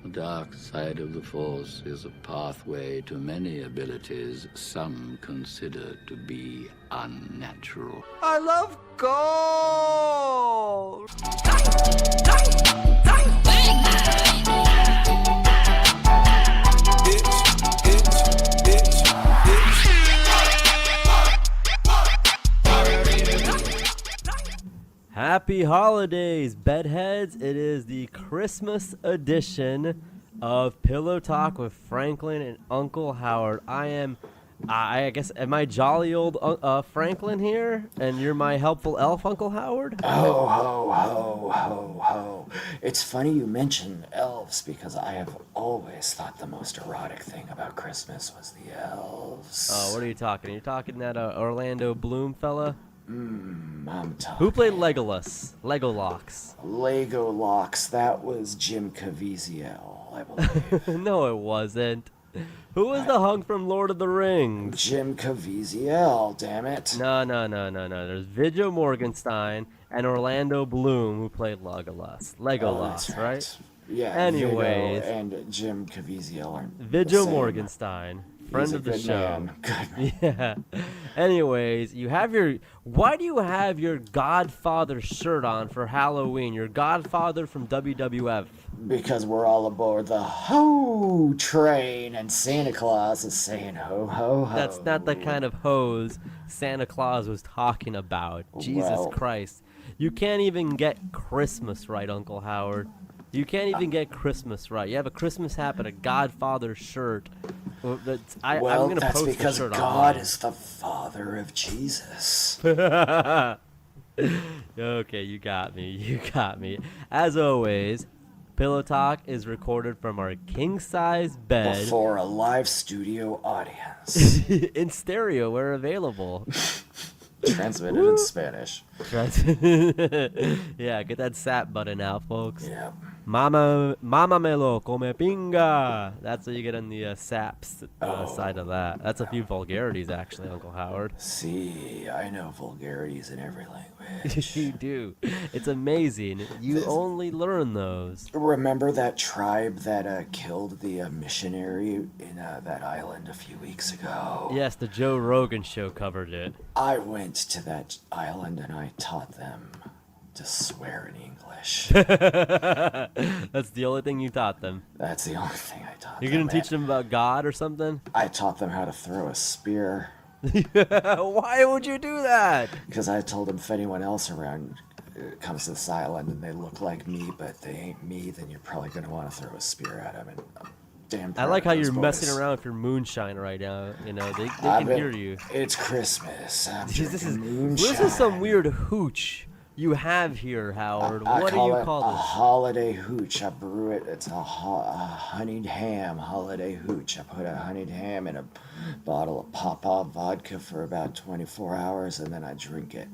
The dark side of the Force is a pathway to many abilities some consider to be unnatural. I love gold! Happy holidays, bedheads. It is the Christmas edition of Pillow Talk with Franklin and Uncle Howard. I guess, am I jolly old Franklin here? And you're my helpful elf, Uncle Howard? Ho, ho, ho, ho, ho. It's funny you mention elves because I have always thought the most erotic thing about Christmas was the elves. Oh, what are you talking? Are you talking that Orlando Bloom fella? I'm talking. Who played Legolas? Legolox. Lego Locks. That was Jim Caviezel, I believe. No, it wasn't. Who was the hunk from Lord of the Rings? Jim Caviezel, damn it. No. There's Viggo Morgenstein and Orlando Bloom who played Legolas. That's right? Yeah, Anyways. Viggo and Jim Caviezel are Viggo the same. Morgenstein, friend He's a of the good show. man. Good man. Yeah. Anyways, why do you have your Godfather shirt on for Halloween? Your Godfather from WWF. Because we're all aboard the ho train and Santa Claus is saying ho, ho, ho. That's not the kind of hose Santa Claus was talking about. Jesus Well. Christ. You can't even get Christmas right, Uncle Howard. You can't even get Christmas right. You have a Christmas hat and a Godfather shirt. I'm gonna that's post because the shirt God online. is the father of Jesus. Okay, you got me. As always, Pillow Talk is recorded from our king-size bed. Before a live studio audience. In stereo where available. Transmitted in Spanish. Yeah, get that sap button out, folks. Yeah. Mama melo come pinga. That's what you get on the saps side of that. That's a few vulgarities, actually, Uncle Howard. See, I know vulgarities in every language. You do. It's amazing. You only learn those. Remember that tribe that killed the missionary in that island a few weeks ago? Yes, the Joe Rogan show covered it. I went to that island and I taught them to swear in English. That's the only thing you taught them. That's the only thing I taught You're them. gonna teach them about God or something? I taught them how to throw a spear. Why would you do that? Because I told them if anyone else around comes to this island and they look like me, but they ain't me, then you're probably going to want to throw a spear at them. And I'm damn proud I like of how those you're boys. messing around with your moonshine right now. You know, they can hear you. It's Christmas. I'm Jeez, drinking this is some moonshine. weird hooch you have here, Howard. I What do call you it call a this? holiday hooch. I brew it. It's a honeyed ham holiday hooch. I put a honeyed ham in a bottle of Papa vodka for about 24 hours, and then I drink it.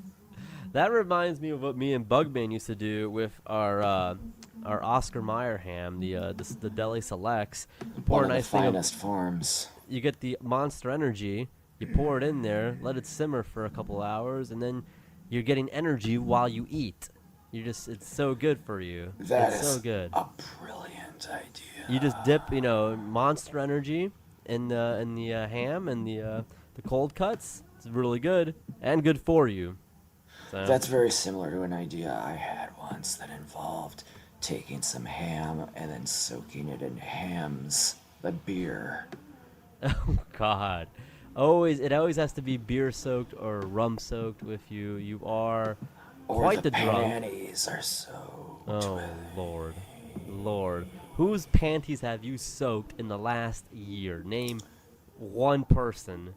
That reminds me of what me and Bugman used to do with our Oscar Mayer ham, the Deli Selects. Pour One a of the nice thing of, finest forms. you get the Monster Energy, you pour it in there, let it simmer for a couple hours, and then you're getting energy while you eat. It's so good for you. That it's is so good. a brilliant idea. You just dip, Monster Energy in the ham and the cold cuts. It's really good and good for you. So. That's very similar to an idea I had once that involved taking some ham and then soaking it in Hams, the beer. Oh God. It always has to be beer soaked or rum soaked with you. You are Or quite the the drunk. panties are soaked. Oh Lord. Whose panties have you soaked in the last year? Name one person.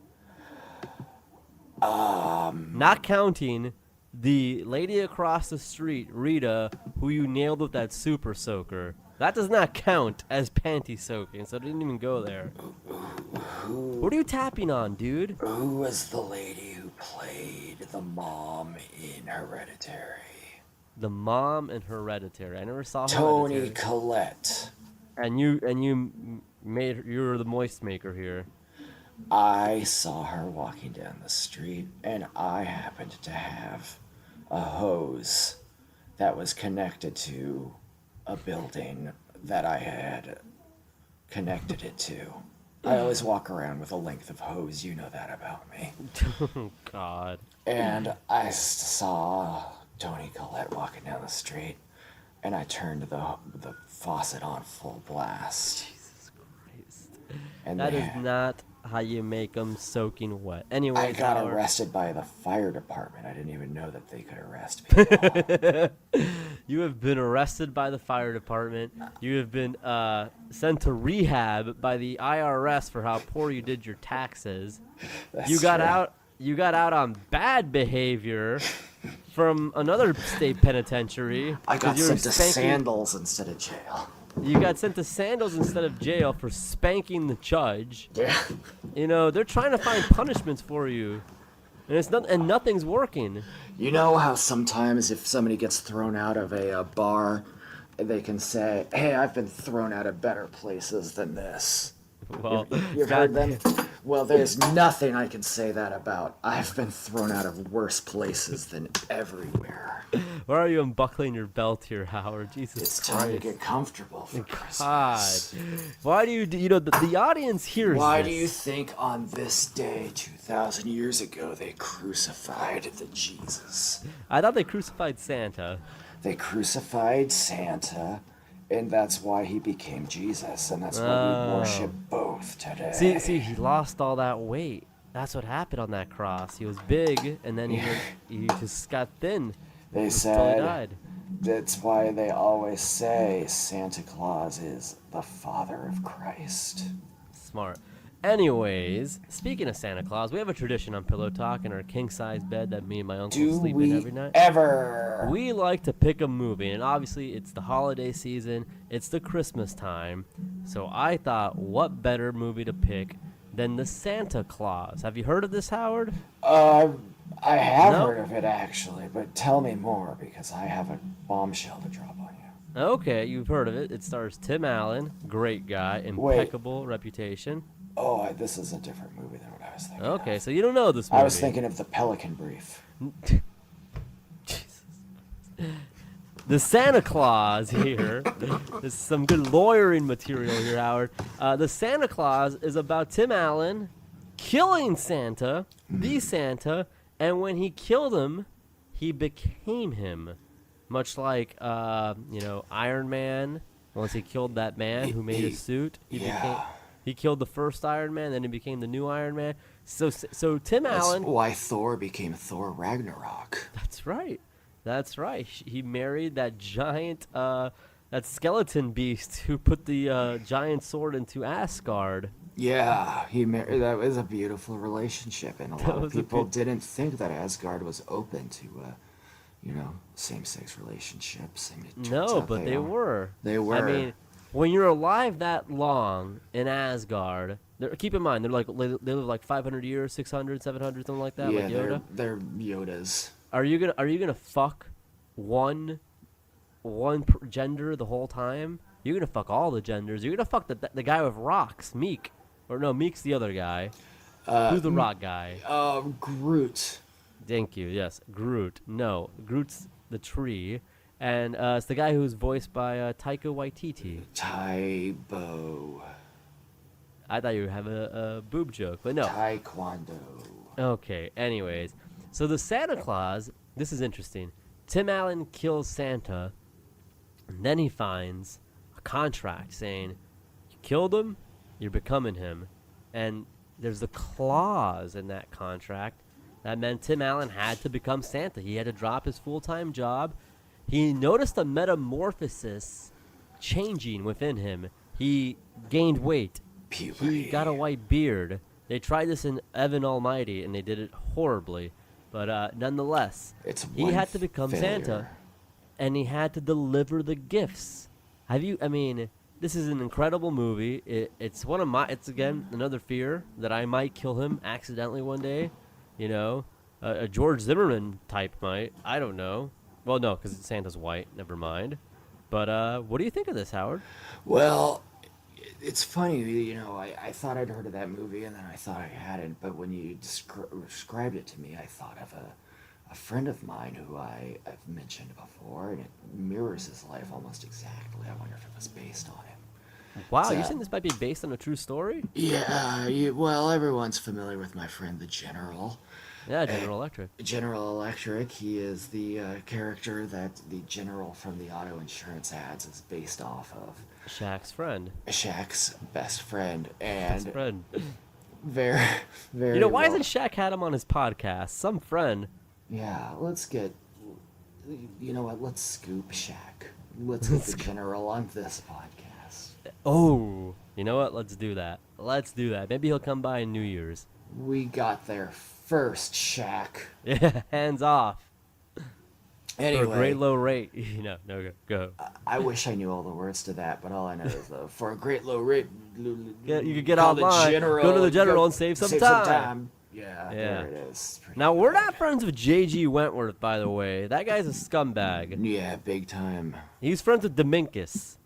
Not counting the lady across the street, Rita, who you nailed with that super soaker. That does not count as panty soaking, so it didn't even go there. What are you tapping on, dude? Who was the lady who played the mom in Hereditary? The mom in Hereditary. I never saw Toni Hereditary. Collette. And you were the moist maker here. I saw her walking down the street, and I happened to have a hose that was connected to a building that I had connected it to. I always walk around with a length of hose, you know that about me. Oh, God. And I saw Tony Collette walking down the street, and I turned the faucet on full blast. Jesus Christ. And That they, is not how you make them soaking wet. I Anyways, got Howard. arrested by the fire department. I didn't even know that they could arrest people. You have been arrested by the fire department. You have been sent to rehab by the IRS for how poor you did your taxes. That's You got true. out. You got out on bad behavior from another state penitentiary. I 'cause got you were sent to spanking- sandals instead of jail. You got sent to sandals instead of jail for spanking the judge. Yeah. You know they're trying to find punishments for you, and nothing's working. You know how sometimes if somebody gets thrown out of a bar, they can say, "Hey, I've been thrown out of better places than this." Well, You've heard them? Well, there's nothing I can say that about. I've been thrown out of worse places than everywhere. Why are you unbuckling your belt here, Howard? Jesus It's Christ. time to get comfortable for God. Christmas. Why do you know, the audience hears Why this. do you think on this day 2,000 years ago they crucified the Jesus? I thought they crucified Santa. They crucified Santa, and that's why he became Jesus, and that's why we worship both today. See, he lost all that weight. That's what happened on that cross. He was big, and then he just got thin. They Until he said died. that's why they always say Santa Claus is the father of Christ. Smart. Anyways, speaking of Santa Claus, we have a tradition on Pillow Talk in our king-size bed that me and my uncle Do sleep in we every night. ever? We like to pick a movie, and obviously it's the holiday season, it's the Christmas time, so I thought, what better movie to pick than the Santa Claus? Have you heard of this, Howard? I have No? heard of it actually, but tell me more because I have a bombshell to drop on you. Okay, you've heard of it. It stars Tim Allen, great guy, impeccable reputation. Oh, this is a different movie than what I was thinking. Okay, of. so you don't know this movie. I was thinking of the Pelican Brief. The Santa Claus here. This is some good lawyering material here, Howard. The Santa Claus is about Tim Allen killing Santa, the Santa, and when he killed him, he became him. Much like, Iron Man. Once he killed that man who made his suit, he killed the first Iron Man, then he became the new Iron Man. So Tim That's Allen. why Thor became Thor Ragnarok. That's right. That's right. He married that giant, that skeleton beast who put the giant sword into Asgard. Yeah, that was a beautiful relationship, and a lot of was a people good- didn't think that Asgard was open to, same-sex relationships. And it turns No, out but they are. were. They were. I mean, when you're alive that long in Asgard, keep in mind they live like 500 years, 600, 700, something like that. Yeah, like Yoda. they're Yodas. Are you gonna fuck one gender the whole time? You're gonna fuck all the genders. You're gonna fuck the guy with rocks, Meek, or no, Meek's the other guy. Who's the rock guy? Groot. Thank you. Yes, Groot. No, Groot's the tree, and it's the guy who's voiced by Taika Waititi. Taibo. I thought you would have a boob joke, but no. Taekwondo. Okay. Anyways, so the Santa Claus. This is interesting. Tim Allen kills Santa, and then he finds a contract saying, "You killed him, you're becoming him," and there's a clause in that contract that meant Tim Allen had to become Santa. He had to drop his full-time job. He noticed a metamorphosis changing within him. He gained weight. Puberty. He got a white beard. They tried this in Evan Almighty, and they did it horribly. But nonetheless, he one had to become Santa, failure. and he had to deliver the gifts. This is an incredible movie. It's again another fear that I might kill him accidentally one day. A George Zimmerman type might. I don't know. Well, no, because Santa's white. Never mind. But what do you think of this, Howard? Well, it's funny, I thought I'd heard of that movie, and then I thought I hadn't. But when you described it to me, I thought of a friend of mine who I've mentioned before, and it mirrors his life almost exactly. I wonder if it was based on him. Wow, It's, you're saying this might be based on a true story? Yeah, well, everyone's familiar with my friend the General. Yeah, General Electric. General Electric, he is the character that the General from the auto insurance ads is based off of. Shaq's friend. Shaq's best friend, Best and friend. very, very. You know, why well- hasn't Shaq had him on his podcast? Some friend. Yeah, let's get. You know what? Let's scoop Shaq. Let's get the General on this podcast. Oh, you know what? Let's do that. Let's do that. Maybe he'll come by in New Year's. We got there first, Shaq. Yeah, hands off. Anyway, For a great low rate. You know, no, go. I wish I knew all the words to that, but all I know is for a great low rate. Yeah, you could get call the online, General, go to the and General and save some time. Yeah, Yeah. there it is. Pretty Now, we're good. not friends with J.G. Wentworth, by the way. That guy's a scumbag. Yeah, big time. He's friends with Dominkus.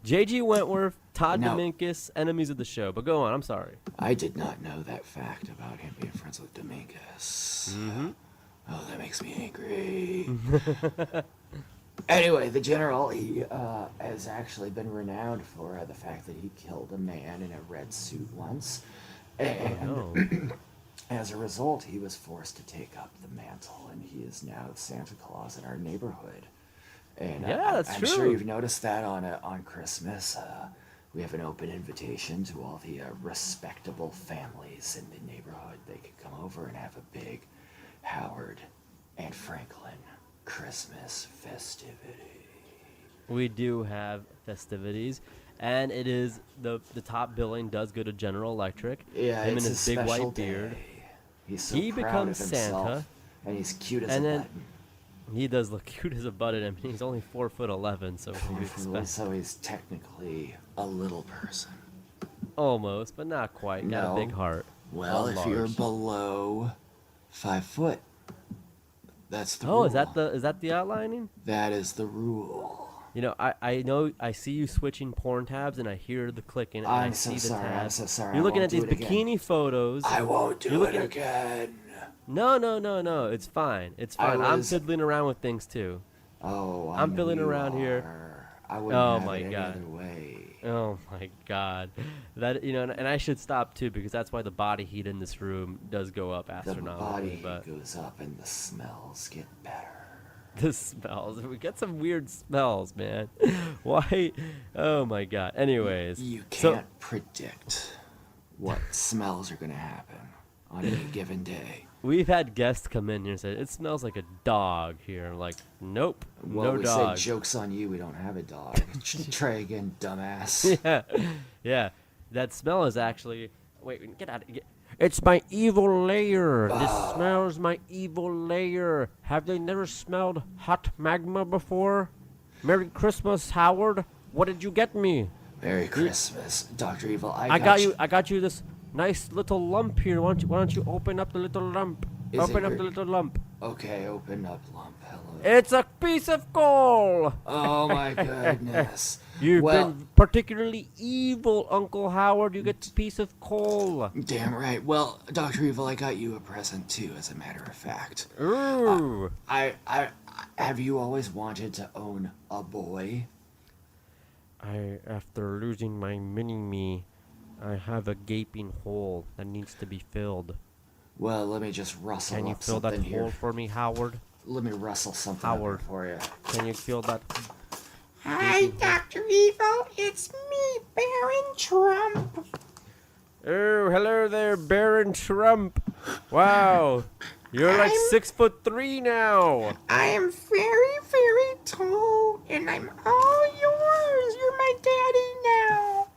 J.G. Wentworth, Todd No. Dominkus, enemies of the show. But go on, I'm sorry. I did not know that fact about him being friends with Domingus. Mm-hmm. Oh, that makes me angry. Anyway, the General, he has actually been renowned for the fact that he killed a man in a red suit once. And No. as a result, he was forced to take up the mantle, and he is now Santa Claus in our neighborhood. And Yeah, that's I'm sure true. you've noticed that on Christmas. We have an open invitation to all the respectable families in the neighborhood. They could come over and have a big Howard and Franklin Christmas festivity. We do have festivities, and it is the top billing does go to General Electric. Yeah, Him it's and his a big special white beard. day. He's so He proud becomes of himself, Santa, and he's cute as and a then- button. He does look cute as a button. I mean, he's only 4'11", so what do you expect? So he's technically a little person. Almost, but not quite. Got No. a big heart. Well, Not if you're large. below 5 foot, that's the Oh, rule. is that the outlining? That is the rule. You know, I know I see you switching porn tabs, and I hear the clicking, and I I'm so see the sorry. I'm tabs. so sorry. You're I looking won't at these do it again. bikini photos. I won't do You're it looking at- again. No. It's fine. It's I fine. I'm was- fiddling around with things too. Oh, I I'm know fiddling you around here. are. I wouldn't Oh have my it any God. other way. Oh my God, that and I should stop too, because that's why the body heat in this room does go up The astronomically. body But goes up and the smells get better. the smells, we get some weird smells, man. Why? Oh my God. Anyways, You so- can't predict what smells are going to happen on any given day. We've had guests come in here and say it smells like a dog here. I'm like, nope, Well, no we dog. say joke's on you. We don't have a dog. Try again, dumbass. yeah. That smell is actually. Wait, get out. It's my evil layer. This smells my evil layer. Have they never smelled hot magma before? Merry Christmas, Howard. What did you get me? Merry Christmas, Dr. Evil. I got you this nice little lump here. Why don't you open up the little lump? Is Open it up the your- little lump. Okay, open up, lump. Hello. It's a piece of coal. Oh my goodness. You've Well, been particularly evil, Uncle Howard. You get a piece of coal. damn right. Well, Dr. Evil, I got you a present too, as a matter of fact. Ooh. I have you always wanted to own a boy? After losing my mini-me, I have a gaping hole that needs to be filled. Well, let me just rustle Can you up fill that something here. hole for me, Howard? Let me rustle something Howard. up for you. Can you fill that? Hi, Dr. Evil. It's me, Baron Trump. Oh, hello there, Baron Trump. Wow, you're like I'm- 6'3" now. I am very, very tall, and I'm all yours. You're my daddy now.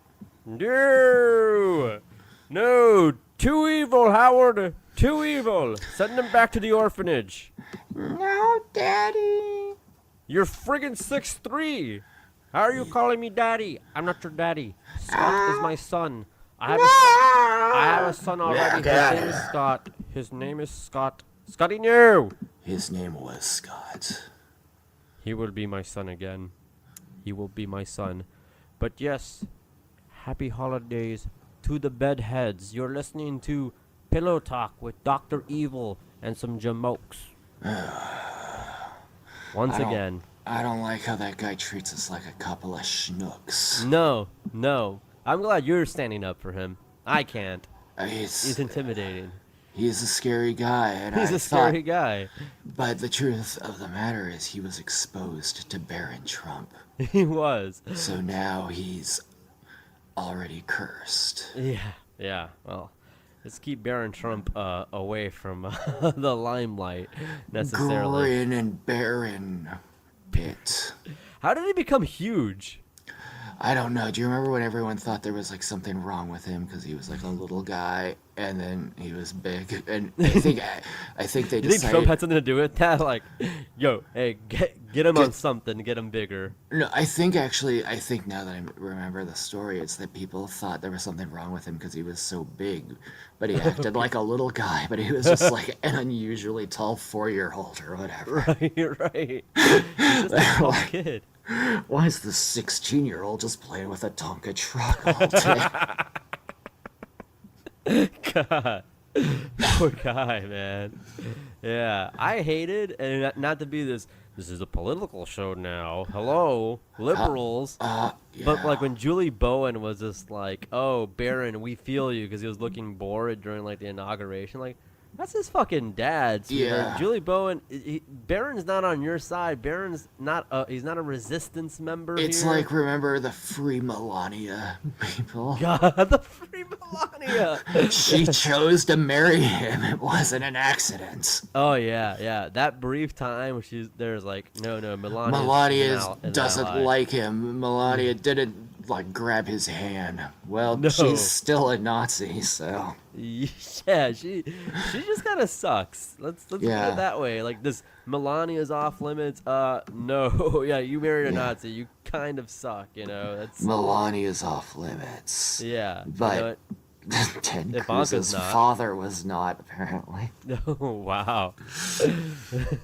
No, too evil, Howard. Too evil. Send him back to the orphanage. No, Daddy. You're friggin' 6'3". How are you calling me daddy? I'm not your daddy. Scott is my son. I have a son already. His name is Scott. His name is Scott. Scotty, no! His name was Scott. He will be my son again. He will be my son. But yes, happy holidays to the bedheads. You're listening to Pillow Talk with Dr. Evil and some jamokes. Once I don't- again. I don't like how that guy treats us like a couple of schnooks. No, no. I'm glad you're standing up for him. I can't. He's He's intimidating. he's a scary guy, and He's I a scary thought. guy. But the truth of the matter is, he was exposed to Baron Trump, He was. so now he's already cursed. Yeah. Well, let's keep Baron Trump away from the limelight necessarily. Grin and Baron Pitt. How did he become huge? I don't know. Do you remember when everyone thought there was like something wrong with him because he was like a little guy and then he was big? And I think they You think decided. Trump had something to do with that? Like, yo, hey, get him on something, get him bigger. No, I think now that I remember the story, it's that people thought there was something wrong with him because he was so big, but he acted like a little guy, but he was just like an unusually tall 4-year-old or whatever. Right. He's just a tall kid. Why is this 16-year-old just playing with a Tonka truck all day? God. Poor guy, man. Yeah, I hated, and not to be this is a political show now. Hello, liberals. But like when Julie Bowen was just like, "Oh, Barron, we feel you," because he was looking bored during like the inauguration. Like, that's his fucking dad. Sweetheart. Yeah. Julie Bowen, Barron's not on your side. Barron's not. He's not a resistance member. It's here. like, remember the Free Melania people? God, the free Melania. She chose to marry him. It wasn't an accident. Oh yeah. That brief time when there's like, no, Melania an doesn't ally. like him. Melania didn't like grab his hand. Well, No. she's still a Nazi, so Yeah, she just kind of sucks. Let's put Yeah. it that way. Like this, Melania's off limits. No, yeah, you married a Nazi. You kind of suck. You know, that's Melania's off limits. yeah. But you know Ted Ivanka's Cruz's not. father was not, apparently. what? No, wow.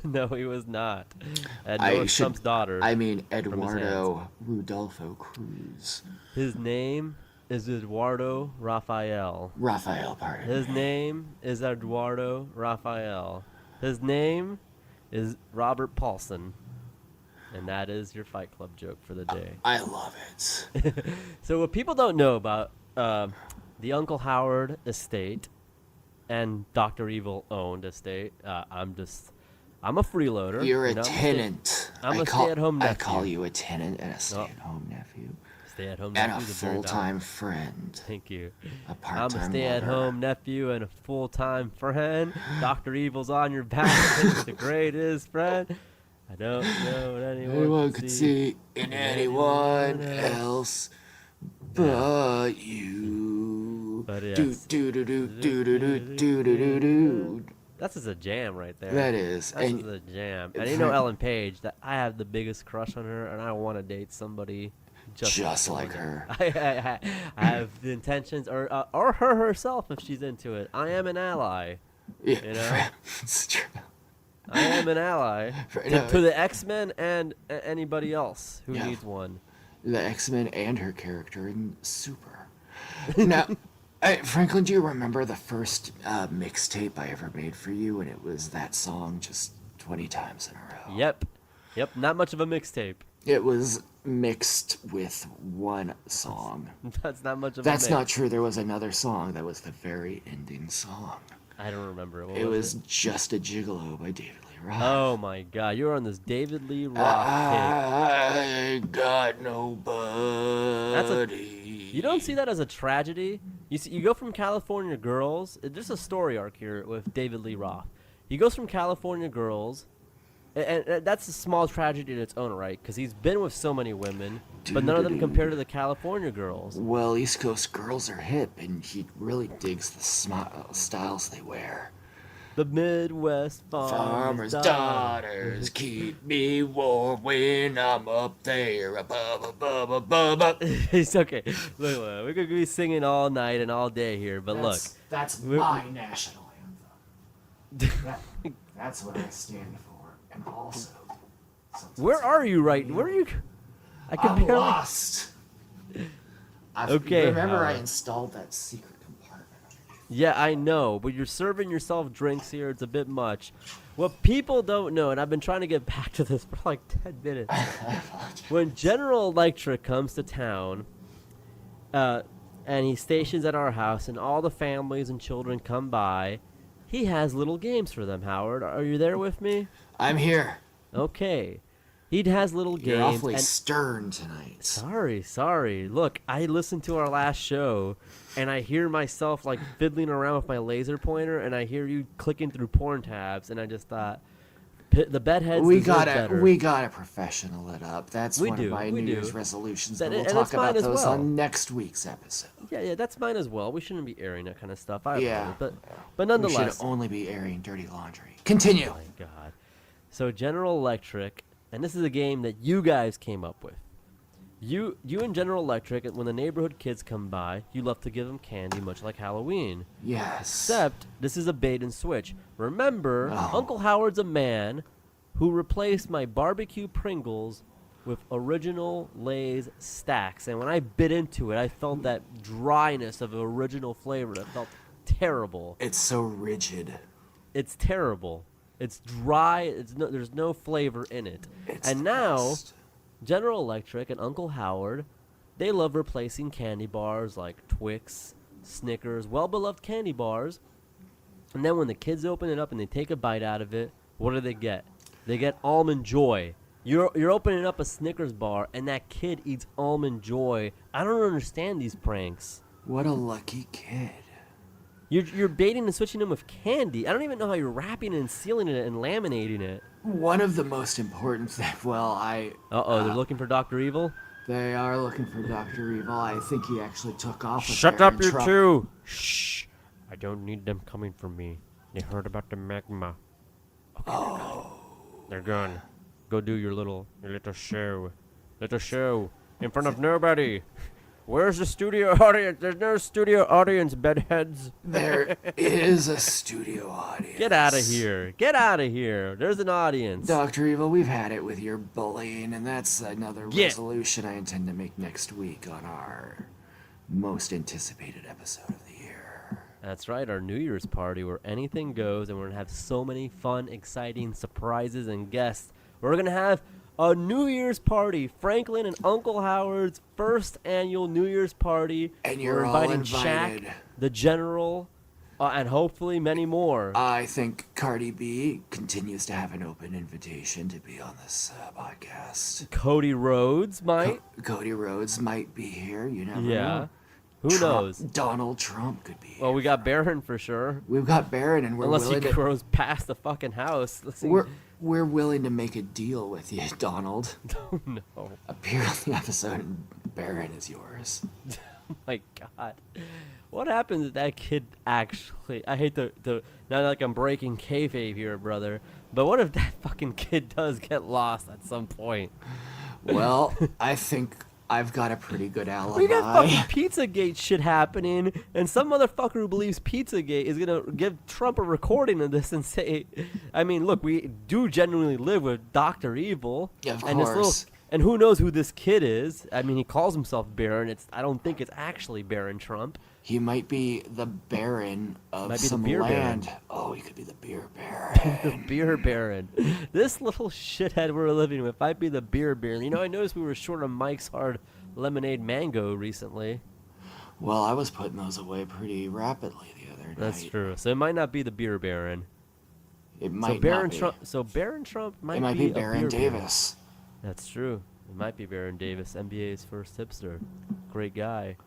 No, he was not. And I nor should- Trump's daughter. I mean, hands. Eduardo Rudolfo Cruz. His name is Eduardo Rafael. Raphael, pardon His me. name is Eduardo Rafael. His name is Robert Paulson. And that is your Fight Club joke for the day. I love it. So what people don't know about the Uncle Howard estate and Dr. Evil owned estate, I'm a freeloader. You're a you know, tenant. I'm a call- stay-at-home I nephew. call you a tenant and a stay-at-home nephew. Stay-at-home And a nephew is very dominant. full-time friend. Thank you. A I'm part-time a stay-at-home nephew and a full-time friend. Dr. Evil's on your back. He's the greatest friend. I don't know what Anyone could see in anyone else but you. But Do yes. do do do do do do do do do. That's just a jam right there. That is, That's and just a jam. And you know Ellen Page, that I have the biggest crush on her, and I want to date somebody just like her. I have the intentions, or her herself if she's into it. I am an ally. Yeah, You know? it's true. I am an ally No, to the X-Men and anybody else who Yeah. needs one. The X-Men and her character in Super. Now, Franklin, do you remember the first mixtape I ever made for you? And it was that song just 20 times in a row. Yep. Not much of a mixtape. It was mixed with one song. That's not much of a That's mix. not true. There was another song that was the very ending song. I don't remember. What It was it? Just a Gigolo by David Lee Roth. Oh my God! You were on this David Lee Roth I got nobody. kick. You don't see that as a tragedy. You go from California Girls. There's a story arc here with David Lee Roth. He goes from California Girls, and that's a small tragedy in its own right because he's been with so many women, but none of them compare to the California Girls. Well, East Coast girls are hip, and he really digs the styles they wear. The Midwest Farmer's daughters keep me warm when I'm up there above. It's okay. Look, we could be singing all night and all day here, but look. That's We're- my national anthem. That's what I stand for, and also. Where are you right? Where are you? I can I'm barely. lost. Okay, Remember, I Howard. installed that secret compartment underneath Yeah, I know, but you're serving yourself drinks here. It's a bit much. What people don't know, and I've been trying to get back to this for like 10 minutes. When General Electric comes to town, and he stations at our house, and all the families and children come by, he has little games for them, Howard. Are you there with me? I'm here. Okay. He has little games. You're awfully and stern tonight. Sorry. Look, I listened to our last show, and I hear myself like fiddling around with my laser pointer, and I hear you clicking through porn tabs, and I just thought, the bedheads deserve better. We got a professional it up. That's one of my New Year's resolutions. But we'll talk about those on next week's episode. Yeah, that's mine as well. We shouldn't be airing that kind of stuff. But We nonetheless, should only be airing dirty laundry. Continue. Oh my God. So General Electric, and this is a game that you guys came up with. You and General Electric, when the neighborhood kids come by, you love to give them candy, much like Halloween. Yes. Except this is a bait and switch. Remember, Uncle Howard's a man who replaced my barbecue Pringles with original Lay's stacks. And when I bit into it, I felt that dryness of original flavor. It felt terrible. It's so rigid. It's terrible. It's dry. There's no flavor in it. And now, General Electric and Uncle Howard, they love replacing candy bars like Twix, Snickers, well-beloved candy bars. And then when the kids open it up and they take a bite out of it, what do they get? They get Almond Joy. You're opening up a Snickers bar, and that kid eats Almond Joy. I don't understand these pranks. What a lucky kid. You're baiting and switching them with candy. I don't even know how you're wrapping it and sealing it and laminating it. One of the most important things, they're looking for Dr. Evil? They are looking for Dr. Evil. I think he actually took off with Shut Baron up, you Trump. two! Shh! I don't need them coming for me. They heard about the magma. Okay, they're gone. Go do your little show. Little show. In front of nobody. Where's the studio audience? There's no studio audience, bedheads. There is a studio audience. Get out of here. Get out of here. There's an audience. Dr. Evil, we've had it with your bullying, and that's another resolution I intend to make next week on our most anticipated episode of the year. That's right, our New Year's party where anything goes, and we're going to have so many fun, exciting surprises and guests. We're going to have a New Year's party, Franklin and Uncle Howard's first annual New Year's party. And you're We're all inviting invited. Shaq, the General, and hopefully many more. I think Cardi B continues to have an open invitation to be on this podcast. Cody Rhodes might. Cody Rhodes might be here. You never Yeah. know. Who knows? Donald Trump could be here. Well, we got Barron for sure. We've got Barron, and we're Unless willing he to... grows past the fucking house. Let's see. We're willing to make a deal with you, Donald. Oh, no. Appear on the episode, and Barron is yours. Oh my God. What happens if that kid actually... I hate to... Not like I'm breaking kayfabe here, brother. But what if that fucking kid does get lost at some point? Well, I think I've got a pretty good alibi. We got fucking Pizzagate shit happening, and some motherfucker who believes Pizzagate is gonna give Trump a recording of this and say, I mean, look, we do genuinely live with Dr. Evil. Yeah, of and course. And who knows who this kid is? I mean, he calls himself Barron. I don't think it's actually Barron Trump. He might be the Baron of some beer land. baron. Oh, he could be the beer baron. The beer baron. This little shithead we're living with might be the beer baron. You know, I noticed we were short of Mike's Hard Lemonade Mango recently. Well, I was putting those away pretty rapidly the other night. That's true. So it might not be the beer baron. It might So Baron not be. Trump. So Baron Trump might It might be be a Baron beer Davis. baron. That's true. It might be Baron Davis, NBA's first hipster. Great guy.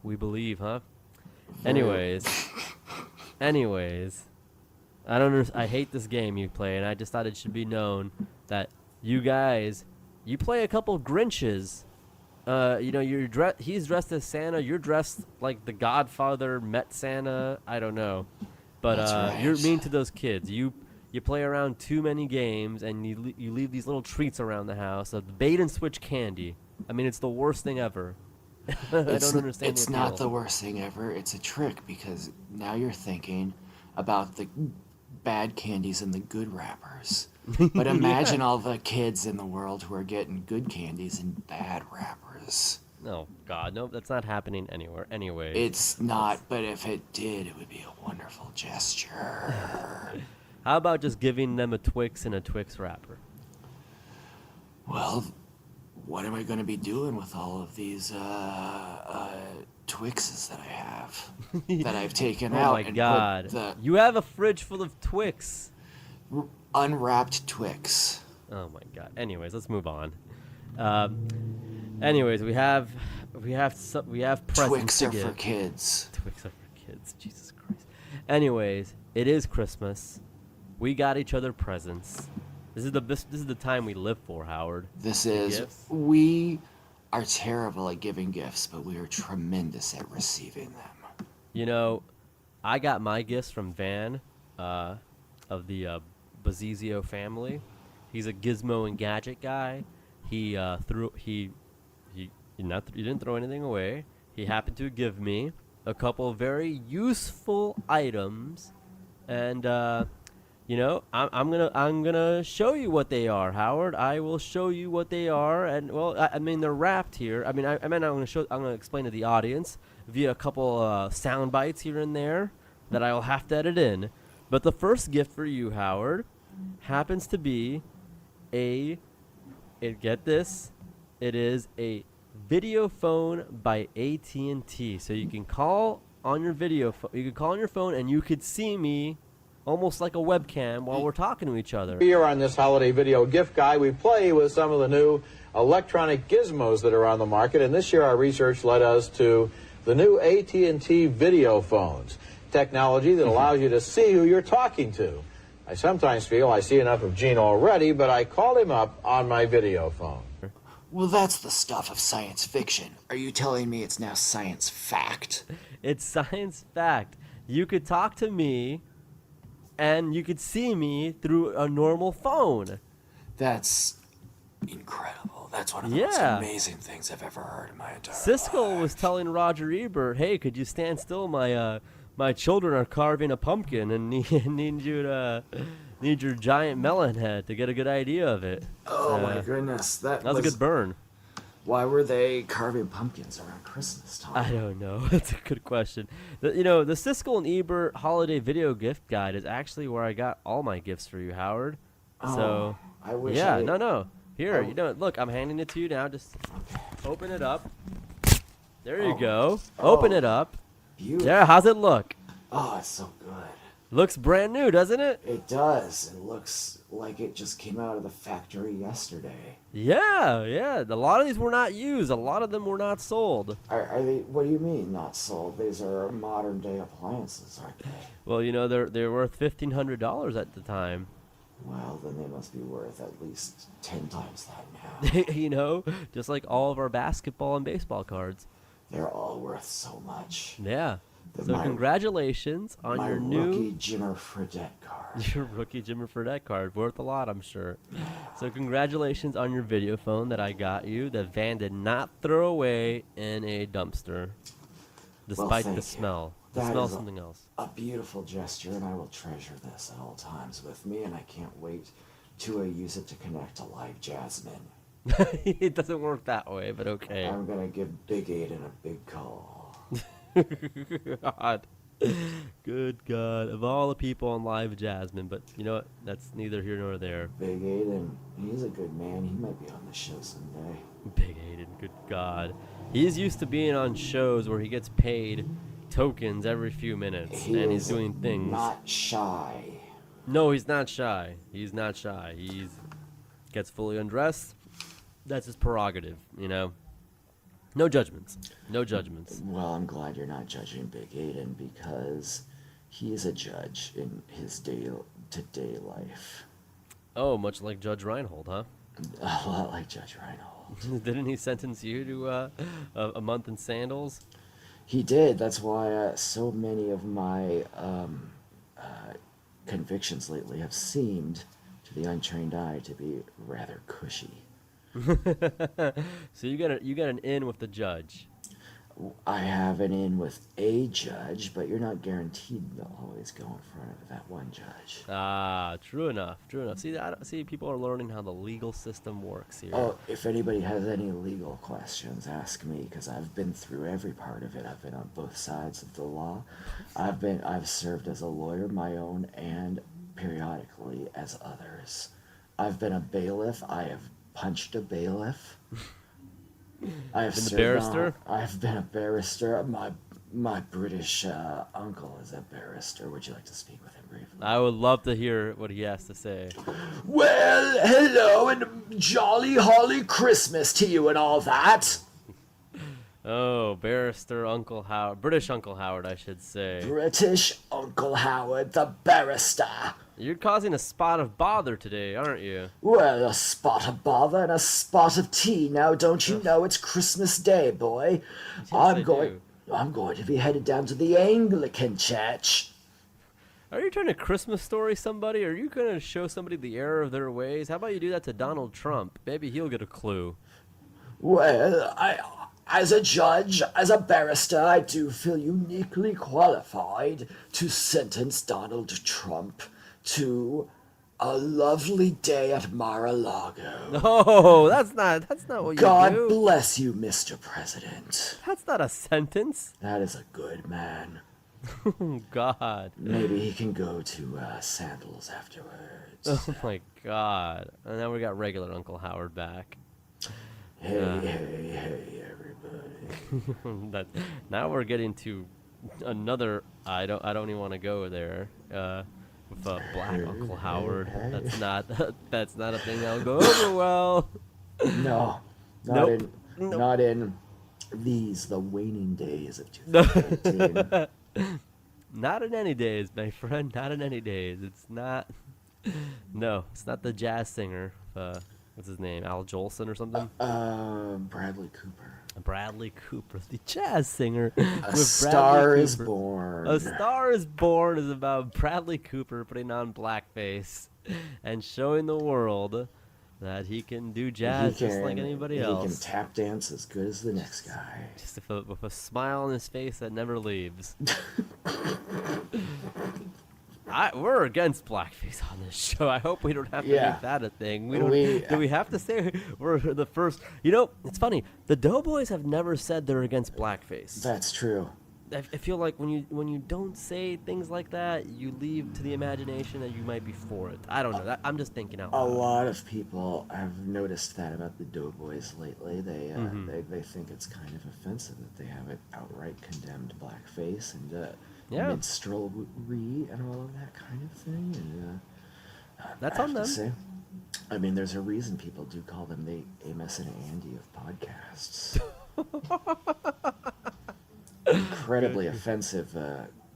We believe, huh? Anyways, I don't. I hate this game you play, and I just thought it should be known that you guys, you play a couple Grinches. You know, he's dressed as Santa. You're dressed like the Godfather met Santa. I don't know, but That's right. you're mean to those kids. You play around too many games, and you leave these little treats around the house of bait and switch candy. I mean, it's the worst thing ever. I don't understand. It's the not appeal. the worst thing ever. It's a trick because now you're thinking about the bad candies and the good wrappers. But imagine all the kids in the world who are getting good candies and bad wrappers. Oh God, nope, that's not happening anywhere. Anyway, It's not, but if it did, it would be a wonderful gesture. how about just giving them a Twix and a Twix wrapper? Well, what am I going to be doing with all of these Twixes that I have that I've taken Oh out my and God, put the you have a fridge full of Twix. unwrapped Twix? Oh my God. Anyways, let's move on. Anyways, we have presents Twix to are give. for kids. Twix are for kids. Jesus Christ. Anyways, it is Christmas. We got each other presents. This is the time we live for, Howard. This The is gifts. we are terrible at giving gifts, but we are tremendous at receiving them. You know, I got my gifts from Van, of the Bazizio family. He's a gizmo and gadget guy. He he didn't throw anything away. He happened to give me a couple of very useful items, and you know, I'm gonna show you what they are, Howard. I will show you what they are, and well, I mean they're wrapped here. I mean, I'm gonna explain to the audience via a couple sound bites here and there that I will have to edit in. But the first gift for you, Howard, happens to be get this, it is a video phone by AT&T. So you can call on your you can call on your phone and you could see me almost like a webcam while we're talking to each other. Here on this holiday video gift guide, we play with some of the new electronic gizmos that are on the market, and this year our research led us to the new AT&T video phones, technology that allows you to see who you're talking to. I sometimes feel I see enough of Gene already, but I called him up on my video phone. Well, that's the stuff of science fiction. Are you telling me it's now science fact? It's science fact. You could talk to me and you could see me through a normal phone. That's incredible. That's one of the most Yeah. amazing things I've ever heard in my entire Siskel life. was telling Roger Ebert, "Hey, could you stand still? My children are carving a pumpkin and need your giant melon head to get a good idea of it." Oh my goodness, That was a good burn. Why were they carving pumpkins around Christmas time? I don't know. That's a good question. The Siskel and Ebert holiday video gift guide is actually where I got all my gifts for you, Howard. So, I wish. yeah, I... no. Here, Oh. look, I'm handing it to you now. Just open it up. There you Oh. go. Open Oh. it up. Beautiful. There, how's it look? Oh, it's so good. Looks brand new, doesn't it? It does. It looks like it just came out of the factory yesterday. Yeah. A lot of these were not used. A lot of them were not sold. Are they? What do you mean not sold? These are modern day appliances, aren't they? Well, they're worth $1,500 at the time. Well, then they must be worth at least 10 times that now. Just like all of our basketball and baseball cards. They're all worth so much. Yeah. The- So my- congratulations on My your new rookie Jimmer Fredette card. your rookie Jimmer Fredette card, worth a lot, I'm sure. So congratulations on your video phone that I got you that Van did not throw away in a dumpster, despite thank the you. smell. The That smell is something else. A beautiful gesture, and I will treasure this at all times with me, and I can't wait to use it to connect to Live Jasmine. It doesn't work that way, but okay. I'm gonna give Big Aiden a big call. God. Good God. Of all the people on Live Jasmine, but you know what? That's neither here nor there. Big Aiden, he's a good man. He might be on the show someday. Big Aiden, good God. He's used to being on shows where he gets paid tokens every few minutes, He and he's is doing things. Not shy. No, he's not shy. He's not shy. He's gets fully undressed. That's his prerogative, No judgments. No judgments. Well, I'm glad you're not judging Big Aiden because he is a judge in his day-to-day life. Oh, much like Judge Reinhold, huh? A lot like Judge Reinhold. Didn't he sentence you to a month in sandals? He did. That's why so many of my convictions lately have seemed, to the untrained eye, to be rather cushy. So you got an in with the judge. I have an in with a judge, but you're not guaranteed they'll always go in front of that one judge. Ah, true enough. True enough. See, people are learning how the legal system works here. Oh, if anybody has any legal questions, ask me, because I've been through every part of it. I've been on both sides of the law. I've served as a lawyer, my own, and periodically as others. I've been a bailiff. I have punched a bailiff. I have Been a served barrister? I've been a barrister. My British uncle is a barrister. Would you like to speak with him briefly? I would love to hear what he has to say. Well, hello and jolly holly Christmas to you and all that. Oh, barrister Uncle Howard. British Uncle Howard, I should say. British Uncle Howard, the barrister. You're causing a spot of bother today, aren't you? Well, a spot of bother and a spot of tea. Now, don't you know it's Christmas Day, boy? I I'm going to be headed down to the Anglican church. Are you trying to Christmas story somebody? Are you going to show somebody the error of their ways? How about you do that to Donald Trump? Maybe he'll get a clue. Well, as a judge, as a barrister, I do feel uniquely qualified to sentence Donald Trump to a lovely day at Mar-a-Lago. No, that's not what you God do. bless you, Mr. President. That's not a sentence. That is a good man. Oh, God. Maybe he can go to Sandals afterwards. Oh, my God. And now we got regular Uncle Howard back. Hey, everybody. Now we're getting to another. I don't even want to go there. With Black Uncle Howard. That's not a thing that'll go over well. No, Nope. not in these, the waning days of 2018. Not in any days, my friend. Not in any days. It's not. No, it's not the jazz singer. What's his name? Al Jolson or something? Bradley Cooper. Bradley Cooper, the jazz singer. A Star is Born. A Star is Born is about Bradley Cooper putting on blackface and showing the world that he can do jazz just like anybody else. He can tap dance as good as the next guy. Just with a smile on his face that never leaves. We're against blackface on this show. I hope we don't have to make that a thing. Do we have to say we're the first? You know, it's funny. The Doughboys have never said they're against blackface. That's true. I feel like when you don't say things like that, you leave to the imagination that you might be for it. I don't know. I'm just thinking out loud. A lot of people have noticed that about the Doughboys lately. They think it's kind of offensive that they haven't outright condemned blackface and minstrelry and all of that kind of thing. And that's I on have to them. say, I mean, there's a reason people do call them the Amos and Andy of podcasts. Incredibly offensive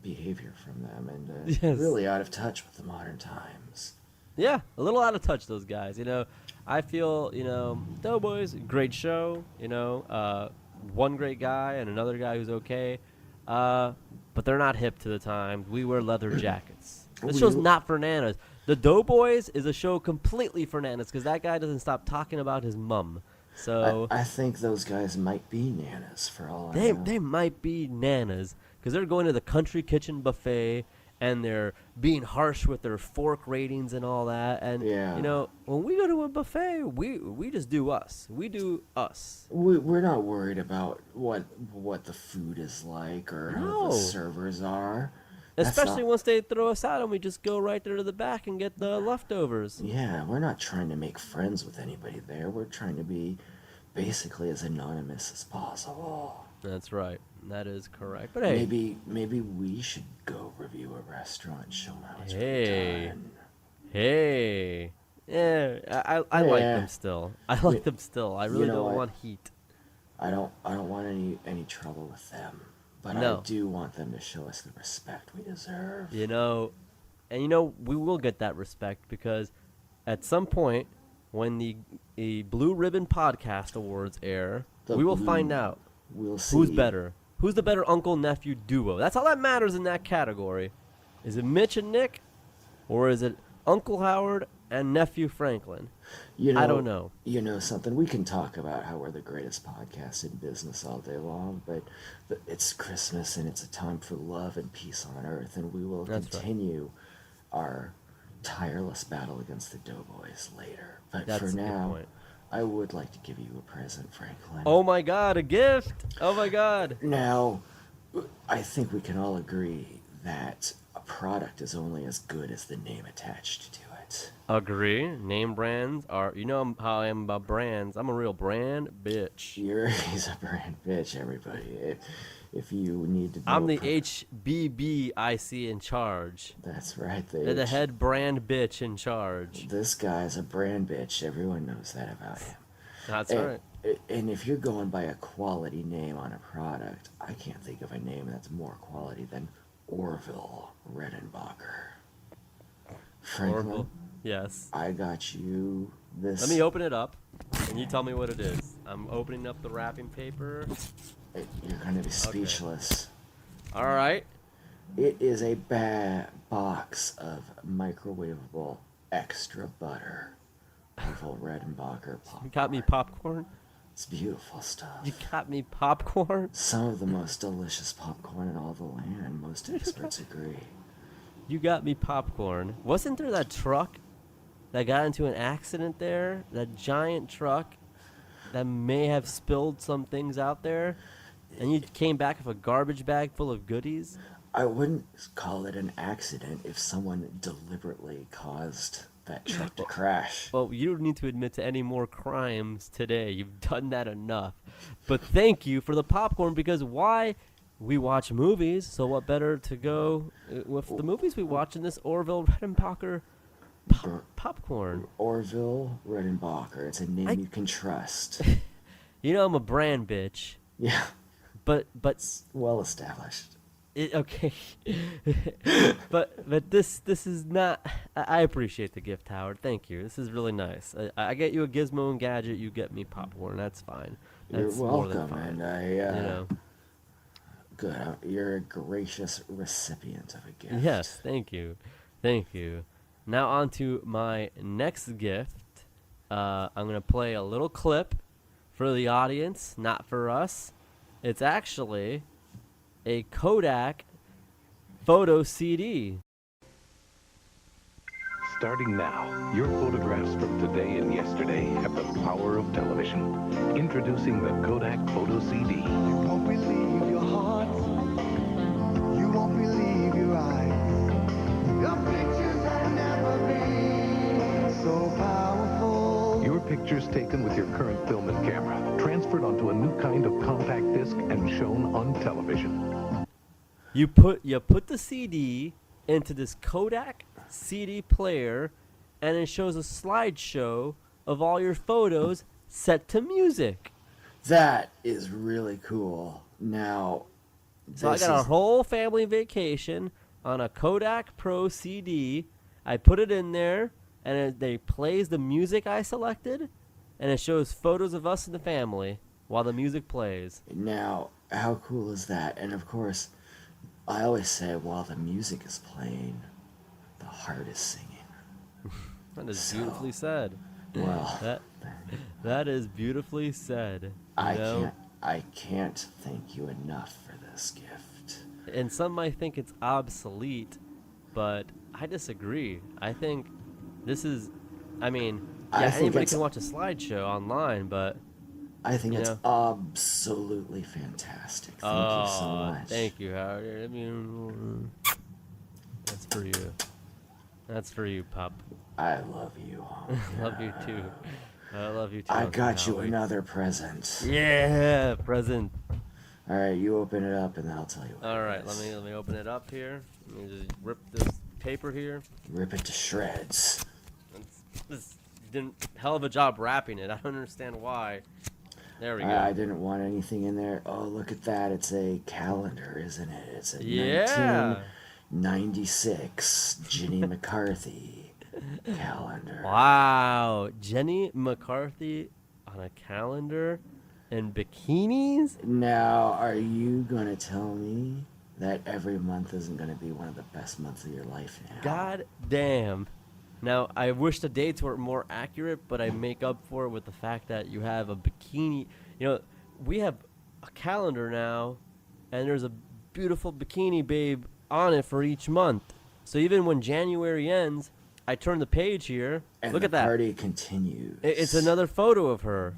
behavior from them, and really out of touch with the modern times. Yeah, a little out of touch, those guys. You know, I feel, Doughboys, great show. One great guy and another guy who's okay, but they're not hip to the times. We wear leather jackets. This show's not for nanas. The Doughboys is a show completely for nanas because that guy doesn't stop talking about his mum. So I think those guys might be nanas for all I know. They might be nanas because they're going to the country kitchen buffet and they're being harsh with their fork ratings and all that. And when we go to a buffet, we just do us. We do us. We're not worried about what the food is like or who the servers are. Especially once they throw us out and we just go right there to the back and get the leftovers. Yeah, we're not trying to make friends with anybody there. We're trying to be basically as anonymous as possible. That's right. That is correct. But hey, maybe we should go review a restaurant and show them how it's done. Hey. Yeah, I like them still. I like them still. I really don't want heat. I don't want any trouble with them. But I do want them to show us the respect we deserve. We will get that respect because at some point when the Blue Ribbon Podcast Awards air, we will find out who's better. Who's the better uncle-nephew duo? That's all that matters in that category. Is it Mitch and Nick, or is it Uncle Howard and nephew Franklin. You know, I don't know. You know something? We can talk about how we're the greatest podcast in business all day long, but it's Christmas and it's a time for love and peace on earth, and we will That's continue our tireless battle against the Doughboys later. But That's for a good now, point. I would like to give you a present, Franklin. Oh my God, a gift! Oh my God. Now, I think we can all agree that a product is only as good as the name attached to it. Agree. Name brands are. You know how I am about brands. I'm a real brand bitch. He's a brand bitch, everybody. If you need to know I'm the pro- HBBIC in charge. That's right. The head brand bitch in charge. This guy's a brand bitch. Everyone knows that about him. That's and, right. And if you're going by a quality name on a product, I can't think of a name that's more quality than Orville Redenbacher. Franklin, Orville. Yes. I got you this. Let me open it up, and you tell me what it is. I'm opening up the wrapping paper. You're going to be speechless. All right. It is a box of microwavable extra butter. Orville Redenbacher popcorn. You got me popcorn? It's beautiful stuff. You got me popcorn? Some of the most delicious popcorn in all the land. Most experts agree. You got me popcorn. Wasn't there that truck that got into an accident there? That giant truck that may have spilled some things out there? And you came back with a garbage bag full of goodies? I wouldn't call it an accident if someone deliberately caused that truck to crash. Well, you don't need to admit to any more crimes today. You've done that enough. But thank you for the popcorn, because why? We watch movies, so what better to go with the movies we watch in this Orville Redenbacher popcorn? Orville Redenbacher. It's a name you can trust. You know I'm a brand bitch, Yeah, but it's well established. okay. but this is not. I appreciate the gift, Howard. Thank you. This is really nice. I get you a gizmo and gadget. You get me popcorn. That's fine. That's You're more than welcome, fine. and I. You know. Good. You're a gracious recipient of a gift. Yes, thank you. Thank you. Now on to my next gift. I'm going to play a little clip for the audience, not for us. It's actually a Kodak photo CD. Starting now, your photographs from today and yesterday have the power of television. Introducing the Kodak Photo CD. You won't believe your heart. You won't believe your eyes. Your pictures have never been so powerful. Your pictures taken with your current film and camera, transferred onto a new kind of compact disc and shown on television. You put the CD into this Kodak CD player, and it shows a slideshow of all your photos set to music. That is really cool. Now, So I got a whole family vacation on a Kodak Pro CD. I put it in there, and it plays the music I selected, and it shows photos of us and the family while the music plays. Now, how cool is that? And of course, I always say while the music is playing, the heart is singing. That is beautifully said. Well, That is beautifully said. You know? I can't thank you enough for this gift. And some might think it's obsolete, but I disagree. I think this is, I mean, I yeah, think anybody it's- can watch a slideshow online, but I think You it's know? absolutely fantastic. Thank you so much. Thank you, Howard. I mean, that's for you. That's for you, pup. I love you. Love you too. I love you too. I Uncle got you Howie. another present. Yeah, present. All right, you open it up and then I'll tell you what All it right, is. let me open it up here. Let me just rip this paper here. Rip it to shreds. This did a hell of a job wrapping it. I don't understand why. There we go. I didn't want anything in there. Oh, look at that. It's a calendar, isn't it? It's a Yeah. 1996 Ginny McCarthy calendar. Wow, Jenny McCarthy on a calendar and bikinis? Now, are you going to tell me that every month isn't going to be one of the best months of your life now? God damn. Now, I wish the dates were more accurate, but I make up for it with the fact that you have a bikini. You know, we have a calendar now, and there's a beautiful bikini babe on it for each month. So even when January ends, I turn the page here. And Look the at that. party continues. It's another photo of her.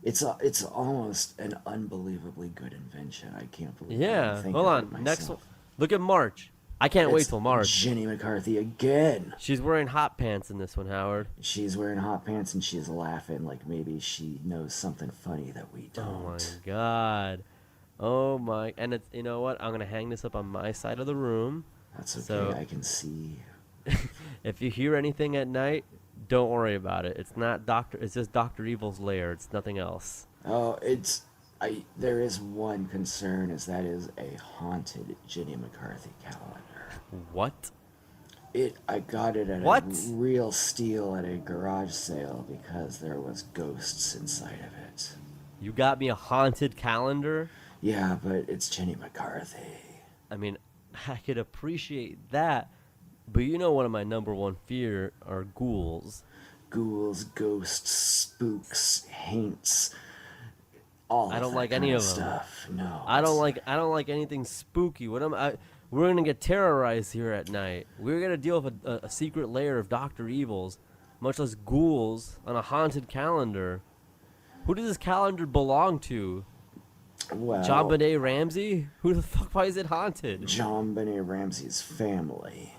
It's almost an unbelievably good invention. I can't believe. I Yeah. didn't think Hold of on. it Next myself. one. Look at March. I can't wait It's till March. Jenny McCarthy again. She's wearing hot pants in this one, Howard. She's wearing hot pants and she's laughing like maybe she knows something funny that we don't. Oh my God. Oh my. And it's, you know what? I'm gonna hang this up on my side of the room. That's okay. So- I can see. If you hear anything at night, don't worry about it. It's not Doctor. It's just Dr. Evil's lair. It's nothing else. Oh, there is one concern, is that is a haunted Jenny McCarthy calendar. What? I got it at What? a real steal at a garage sale because there was ghosts inside of it. You got me a haunted calendar? Yeah, but it's Jenny McCarthy. I mean, I could appreciate that, but you know one of my number one fear are ghouls. Ghouls, ghosts, spooks, haints, all I of don't that like kind any of of them. stuff. No. I don't like anything spooky. We're gonna get terrorized here at night. We're gonna deal with a secret layer of Dr. Evils, much less ghouls, on a haunted calendar. Who does this calendar belong to? Well, John Benet Ramsey? Who the fuck? Why is it haunted? John Benet Ramsey's family.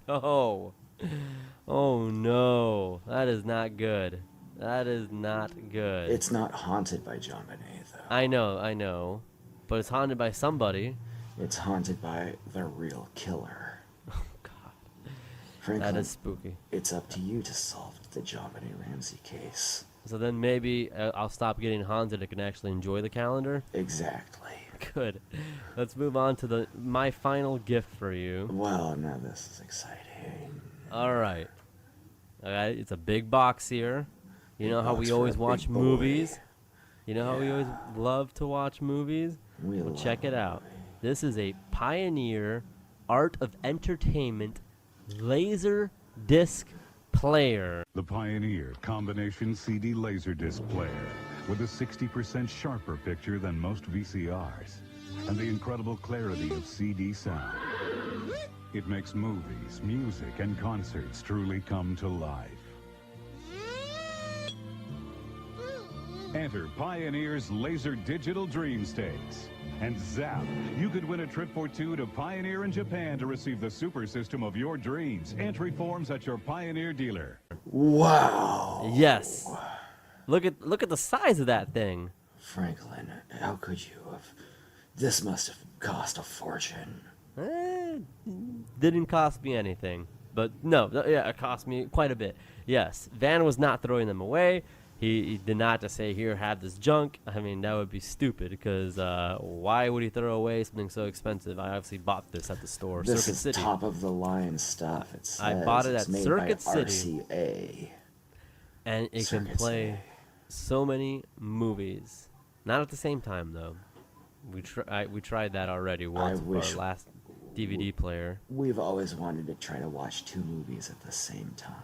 No. Oh no. That is not good. That is not good. It's not haunted by John Benet, though. I know. But it's haunted by somebody. It's haunted by the real killer. Oh god. Franklin, That is spooky. it's up to you to solve the John Benet Ramsey case. So then maybe I'll stop getting haunted. I can actually enjoy the calendar. Exactly. Good. Let's move on to my final gift for you. Well, now this is exciting. All right. It's a big box here. You know how box we for always a watch big boy. movies? You know how we always love to watch movies? We Well, love check it out. This is a Pioneer Art of Entertainment laser disc player. The Pioneer combination CD Laserdisc player with a 60% sharper picture than most VCRs and the incredible clarity of CD sound. It makes movies, music, and concerts truly come to life. Enter Pioneer's Laser Digital Dream Stakes. And zap, you could win a trip for two to Pioneer in Japan to receive the super system of your dreams. Entry forms at your Pioneer dealer. Wow. Yes. Look at the size of that thing. Franklin, how could you have... This must have cost a fortune. Didn't cost me anything. But no, yeah, it cost me quite a bit. Yes, Van was not throwing them away. He did not just say, here, have this junk. I mean, that would be stupid because why would he throw away something so expensive? I obviously bought this at the store, This Circuit is City. top of the line stuff. It says I bought it it's at made Circuit by City. RCA. And it can Circuit play City. so many movies. Not at the same time, though. We tried that already once with wish our last DVD player. We've always wanted to try to watch two movies at the same time.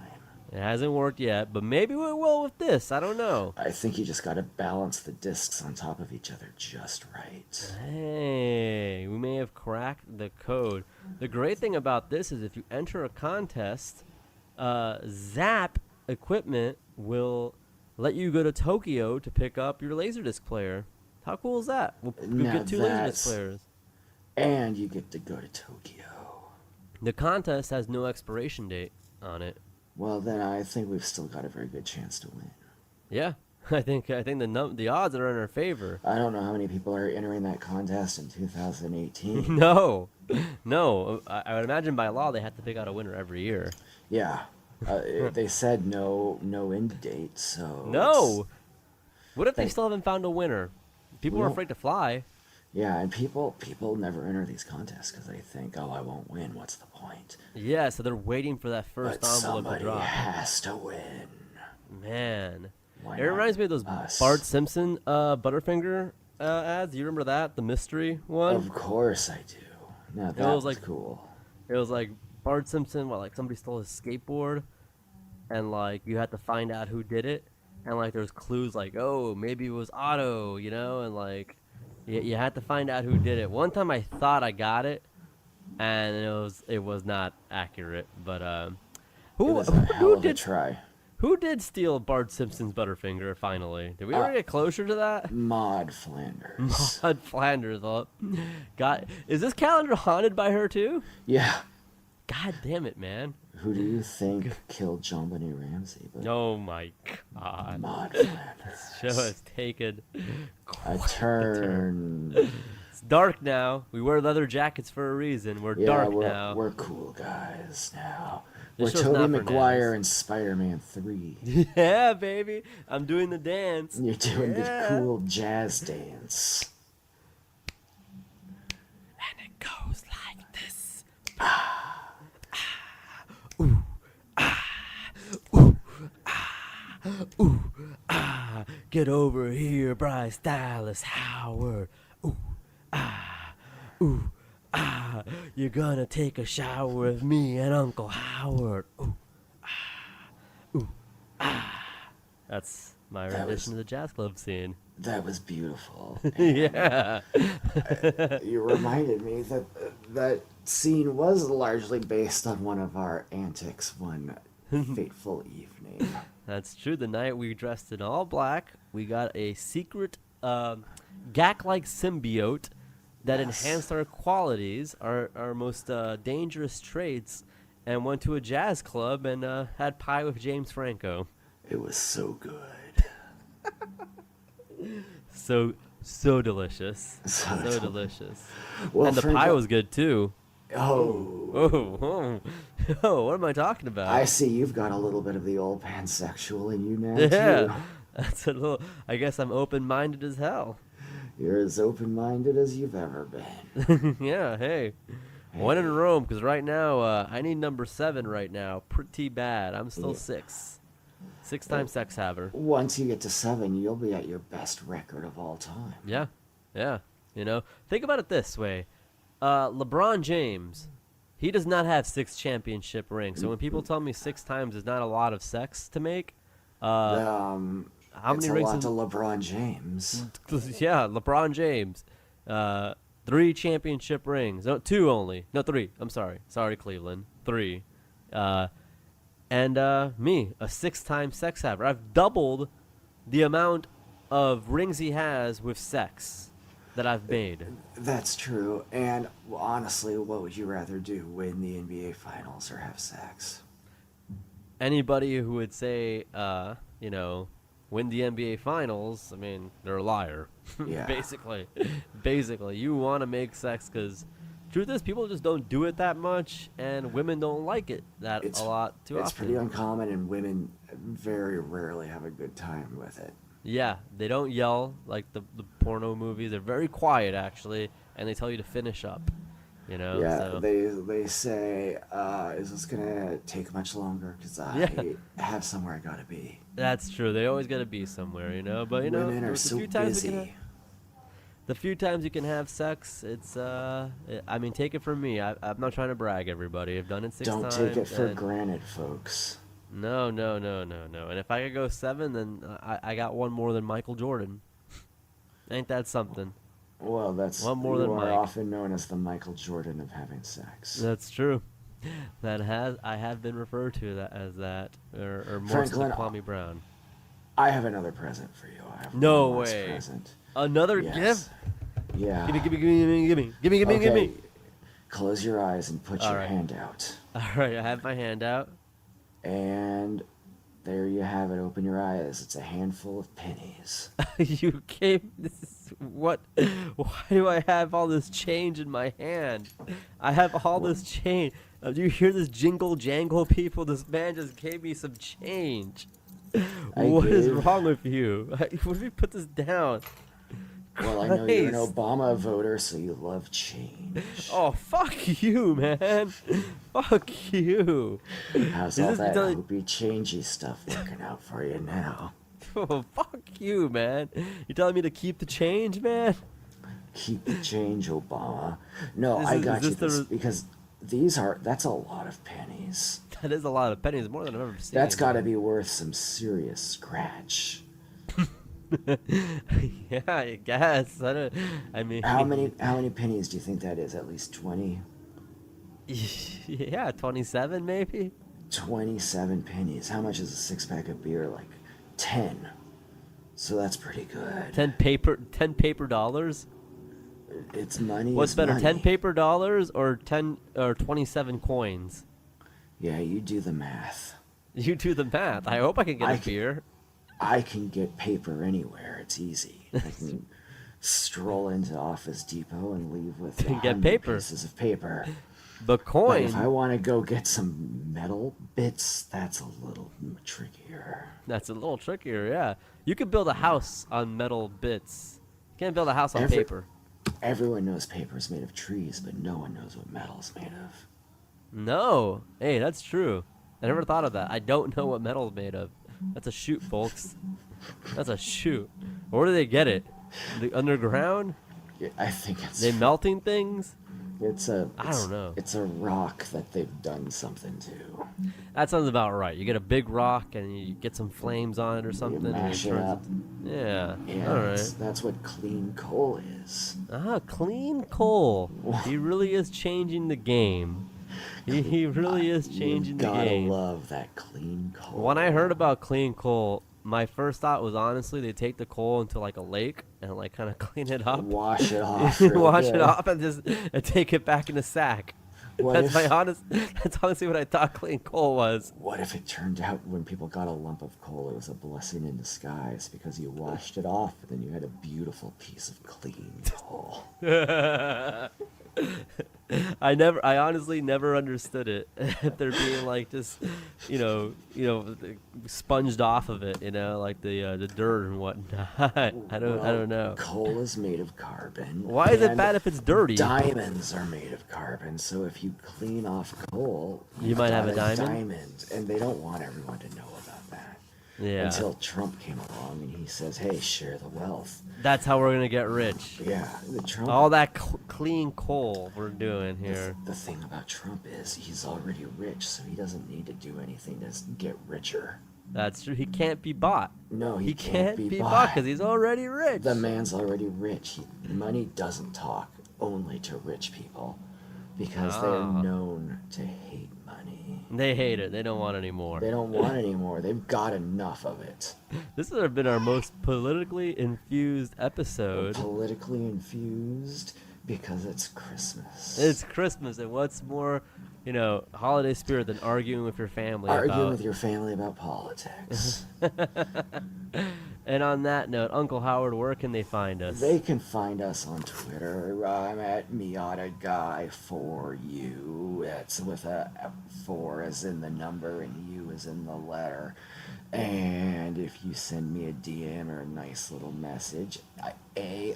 It hasn't worked yet, but maybe we will with this. I don't know. I think you just got to balance the discs on top of each other just right. Hey, we may have cracked the code. The great thing about this is if you enter a contest, Zap Equipment will let you go to Tokyo to pick up your Laserdisc player. How cool is that? We'll Now get two that's- Laserdisc players. And you get to go to Tokyo. The contest has no expiration date on it. Well, then I think we've still got a very good chance to win. Yeah, I think the odds are in our favor. I don't know how many people are entering that contest in 2018. No, I would imagine by law they have to pick out a winner every year. Yeah. They said no end date, so... No. What if they They- still haven't found a winner? People are Well- afraid to fly. Yeah, and people never enter these contests because they think, oh, I won't win. What's the point? Yeah, so they're waiting for that first But envelope to somebody drop. has to win. Man, Why it not reminds me of those us? Bart Simpson Butterfinger ads. Do you remember that? The mystery one. Of course I do. Now that was was like- cool. It was like Bart Simpson. Like somebody stole his skateboard, and like you had to find out who did it, and like there's clues like, oh, maybe it was Otto, you know, and like you had to find out who did it. One time I thought I got it, and it was not accurate. But It who was a who hell of a did try. who did steal Bart Simpson's Butterfinger finally? Did we ever get closer to that? Maud Flanders. Maud Flanders. Is this calendar haunted by her too? Yeah. God damn it, man. Who do you think killed John Benet Ramsey? But Oh my God. Maud Flanders. Show has taken A turn. It's dark now. We wear leather jackets for a reason. We're Yeah, dark we're, now. we're cool guys now. This We're show's Tobey not for Maguire nags. in Spider-Man 3. Yeah, baby. I'm doing the dance. You're doing the Yeah. cool jazz dance. And it goes like this. Get over here, Bryce Dallas Howard. You're gonna take a shower with me and Uncle Howard. That's my That rendition was- of the jazz club scene. That was beautiful. Yeah. You reminded me that that scene was largely based on one of our antics one fateful evening. That's true. The night we dressed in all black, we got a secret GAC-like symbiote that Yes. enhanced our qualities, our most dangerous traits, and went to a jazz club and had pie with James Franco. It was so good. So delicious. So So delicious. Well, And the Franco- pie was good too. Oh, Oh, what am I talking about? I see you've got a little bit of the old pansexual in you now, Yeah. too. That's a little. I guess I'm open-minded as hell. You're as open-minded as you've ever been. Yeah, hey. One in Rome, because right now, I need number 7 right now. Pretty bad. I'm still Yeah. 6. 6-time sex haver. Once you get to 7, you'll be at your best record of all time. Yeah, yeah. You know, think about it this way. LeBron James, he does not have 6 championship rings. So when people tell me 6 times is not a lot of sex to make, how It's many a rings? lot to LeBron James. Yeah, LeBron James. 3 championship rings. No, 2 only. No, 3. I'm sorry. Sorry, Cleveland. 3. And me, a 6-time sex haver. I've doubled the amount of rings he has with sex that I've made. That's true. And honestly, what would you rather do? Win the NBA Finals or have sex? Anybody who would say, win the NBA Finals, I mean, they're a liar. Yeah. Basically, you want to make sex because truth is, people just don't do it that much, and women don't like it a lot too It's often. pretty uncommon, and women very rarely have a good time with it. Yeah, they don't yell like the porno movies. They're very quiet, actually, and they tell you to finish up. You know? Yeah, So, they say, is this gonna take much longer? Because I have somewhere I gotta be. that's true. They always got to be somewhere, you know? But, Women are the so few times we can busy. the few times you can have sex, it's, I mean, take it from me. I'm not trying to brag, everybody. I've done it 6 Don't times. take it for and- granted, folks. No. And if I could go 7, then I got one more than Michael Jordan. Ain't that something? Well, that's One more you than are Mike. often known as the Michael Jordan of having sex. That's true. I have been referred to as that, or more Franklin, so Kwame Brown. I have another present for you. I have No one last way. present. Another Yes. gift? Yeah. Gimme. Okay. Close your eyes and put All your right. hand out. All right, I have my hand out. And there you have it. Open your eyes. It's a handful of pennies. You gave this. What? Why do I have all this change in my hand? I have all this change. Do you hear this jingle jangle, people? This man just gave me some change. What is wrong with you? What if you put this down? Well, I know you're an Christ. Obama voter, so you love change. Oh, fuck you, man. Fuck you. How's Is all this that done- hoopy changey stuff working out for you now? Oh, fuck you, man. You telling me to keep the change, man? Keep the change, Obama. No, Is I this- got is you this the this re- because that's a lot of pennies. That is a lot of pennies, more than I've ever seen. That's got to be worth some serious scratch. Yeah, I guess. I mean, How many pennies do you think that is? At least 20? Yeah, 27 maybe. 27 pennies. How much is a six-pack of beer? Like 10. So that's pretty good. 10 paper dollars. It's money. What's is better, money. 10 paper dollars or 27 coins? Yeah, you do the math. You do the math. I hope I can get a beer. I can get paper anywhere. It's easy. I can stroll into Office Depot and leave with Get 100 paper. pieces of paper. But But coin. if I want to go get some metal bits, that's a little trickier. That's a little trickier, yeah. You could build a house on metal bits. You can't build a house on Every- paper. Everyone knows paper is made of trees, but no one knows what metal is made of. No. Hey, that's true. I never thought of that. I don't know what metal is made of. That's a shoot, folks. That's a shoot. Where do they get it? The underground? Yeah, I think it's They melting things? I don't know. It's a rock that they've done something to. That sounds about right. You get a big rock and you get some flames on it or something. and mash it turns up. Yeah. Yeah, All right. that's what clean coal is. Ah, clean coal. He really is changing the game. He really is changing the Gotta game. love that clean coal. When I heard about clean coal, my first thought was honestly they take the coal into like a lake and like kind of clean it up, Wash it off. real wash good. it off, and just take it back in a sack. What That's if- my honest. That's honestly what I thought clean coal was. What if it turned out when people got a lump of coal, it was a blessing in disguise because you washed it off and then you had a beautiful piece of clean coal. I honestly never understood it. If they're being like just, sponged off of it, like the dirt and whatnot. I don't know. Coal is made of carbon. Why is it and bad if it's dirty? Diamonds are made of carbon, so if you clean off coal, You might have a got diamond? and they don't want everyone to know about that. Yeah. Until Trump came along and he says, "Hey, share the wealth." That's how we're gonna get rich. Yeah, the Trump. All that clean coal we're doing here. The thing about Trump is he's already rich, so he doesn't need to do anything to get richer. That's true. He can't be bought. No, He can't be bought because he's already rich. The man's already rich. Money doesn't talk, only to rich people, because they're Ah. known to hate money. They hate it. They don't want any more. They don't want any more. They've got enough of it. This has been our most politically infused episode. Politically infused because it's Christmas. It's Christmas, and what's more, holiday spirit than arguing with your family Arguing about. with your family about politics. And on that note, Uncle Howard, where can they find us? They can find us on Twitter. I'm at Miata Guy for you. That's with a 4 as in the number and U as in the letter. And if you send me a DM or a nice little message, I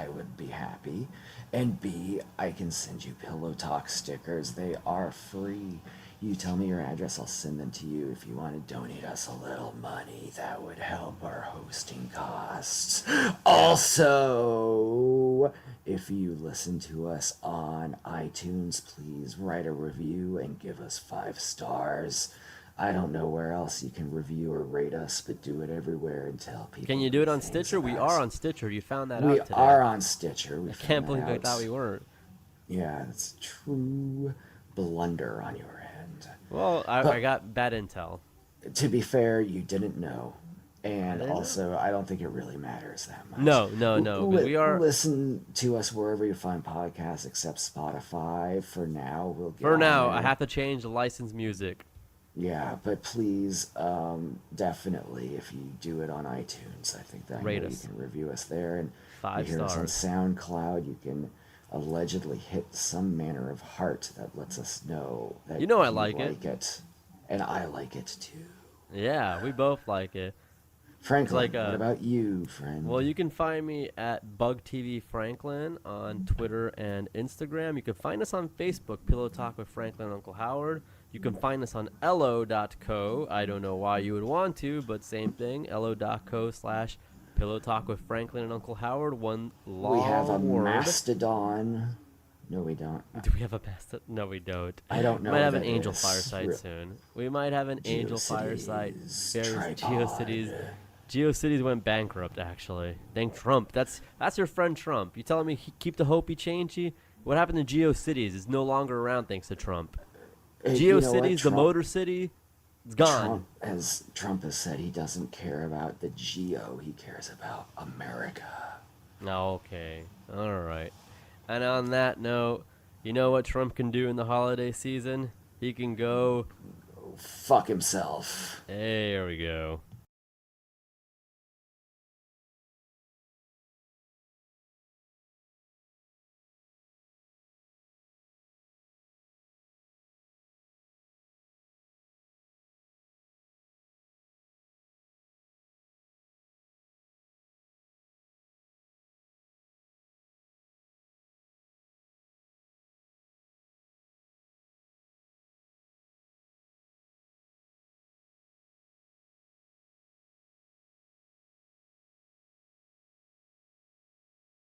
would be happy. And B, I can send you Pillow Talk stickers. They are free. You tell me your address, I'll send them to you. If you want to donate us a little money, that would help our hosting costs. Also, if you listen to us on iTunes, please write a review and give us 5 stars. I don't know where else you can review or rate us, but do it everywhere and tell people. Can you do it on things Stitcher? We about us. are on Stitcher. You found that We out today. are on Stitcher. I can't believe I thought we weren't. Yeah, it's true blunder on your end. Well, I got bad intel. To be fair, you didn't know. And didn't know. also, I don't think it really matters that much. No. We are. Listen to us wherever you find podcasts, except Spotify. For now, we'll get For on now, there. I have to change the licensed music. Yeah, but please, definitely, if you do it on iTunes, I think that Rate you us. can review us there. And 5 you hear us on stars. SoundCloud, you can allegedly hit some manner of heart that lets us know that You know I like it. it. And I like it too. Yeah, we both like it. Franklin, like, what about you, friend? Well, you can find me at BugTVFranklin on Twitter and Instagram. You can find us on Facebook, Pillow Talk with Franklin and Uncle Howard. You can find us on elo.co. I don't know why you would want to, but same thing, elo.co/Pillow Talk with Franklin and Uncle Howard. One long we have a word. Mastodon No, we don't. Do we have a pasta? No, we don't. I don't know. We might have that an Angel is Fireside re- soon. We might have an Angel Fireside. GeoCities, GeoCities. tripod. GeoCities went bankrupt, actually. Thank Trump. That's your friend Trump. You telling me keep the hope he changed you? What happened to GeoCities? It's no longer around thanks to Trump. You know what, GeoCities, the Trump- Motor City, it's gone. Trump has said, he doesn't care about the geo. He cares about America. Okay. All right. And on that note, you know what Trump can do in the holiday season? He can go. Fuck himself. There we go.